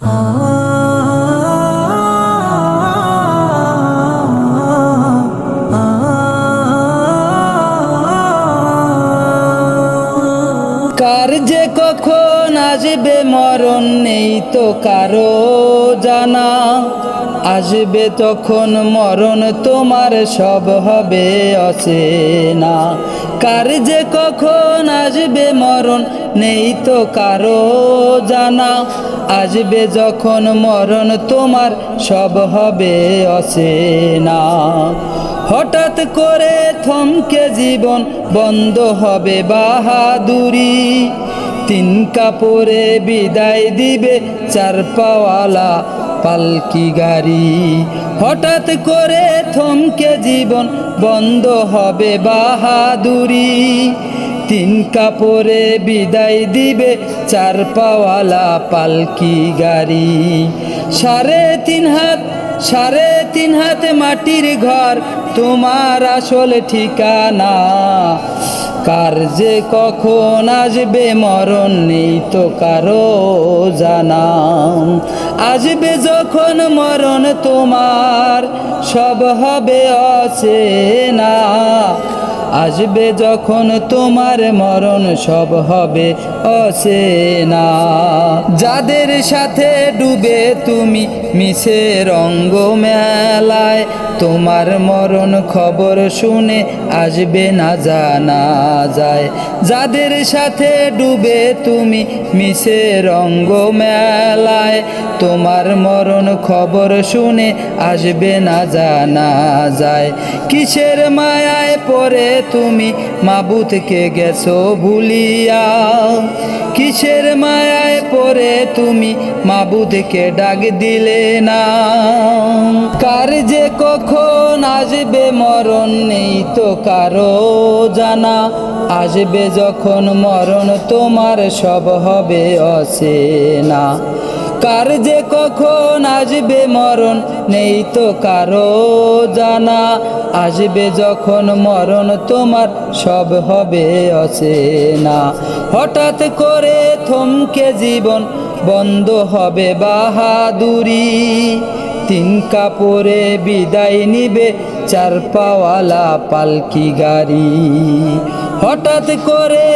কার যে কখন আসবে মরণ নেই তো কারো জানা, আসবে তখন মরণ তোমার সব হবে অচেনা। কার যে কখন আসবে মরণ নেই তো কারো জানা, আসবে যখন মরণ তোমার সব হবে অচেনা। হঠাৎ করে থমকে জীবন বন্ধ হবে বাহাদুরি, তিন কাপড়ে বিদায় দিবে চার পাওয়ালা পালকি গাড়ি। হঠাৎ করে থমকে জীবন বন্ধ হবে বাহাদুরি, তিন কাপড়ে বিদায় দিবে চার পাওয়ালা পালকি গাড়ি। সাড়ে তিন হাত মাটির ঘর তোমার আসল ঠিকানা, কার যে কখন আসবে মরণ নেই তো কারো জানা। আসবে যখন মরণ তোমার সব হবে অচেনা, আসবে যখন তোমার মরণ সব হবে অচেনা। যাদের সাথে ডুবে তুমি মিশে রঙ্গ মেলায়, তোমার মরণ খবর শুনে আসবে না জানা যায়। যাদের সাথে ডুবে তুমি মিশে রঙ্গ মেলায়, তোমার মরণ খবর শুনে আসবে না জানা যায়। কিসের মায়ায় পড়ে তুমি মাবুদকে গেছো ভুলিয়া, কিসের মায়ায় পড়ে তুমি মাবুদকে ডাক দিলে না। কার যে কখন আসবে মরণ নেই তো কারো জানা, আসবে যখন মরণ তোমার সব হবে অচেনা। কার যে কখন আসবে মরণ নেই তো কারো জানা, আসবে যখন মরণ তোমার সব হবে অচেনা। হঠাৎ করে থমকে জীবন বন্ধ হবে বাহাদুরি, তিন কাপড়ে বিদায় নিবে চার পাওয়ালা পালকি গাড়ি। হঠাৎ করে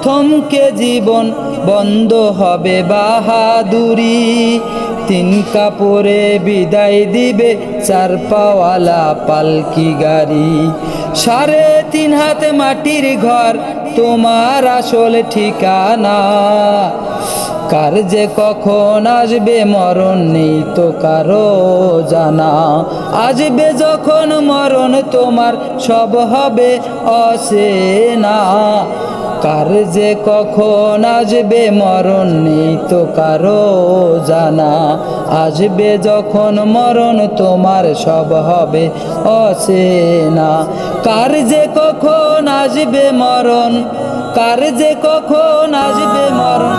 থমকে জীবন বন্ধ হবে বাহাদুরি, তিন কাপড়ে বিদায় দিবে চার পাওয়ালা পালকি গাড়ি। সাড়ে তিন হাত মাটির ঘর তোমার আসল ঠিকানা, কার যে কখন আসবে মরণ নেই তো কারো জানা। আসবে যখন মরণ তোমার সব হবে অচেনা, কার যে কখন আসবে মরণ নেই তো কারো জানা। আসবে যখন মরণ তোমার সব হবে অচেনা। কার যে কখন আসবে মরণ, কার যে কখন আসবে মরণ।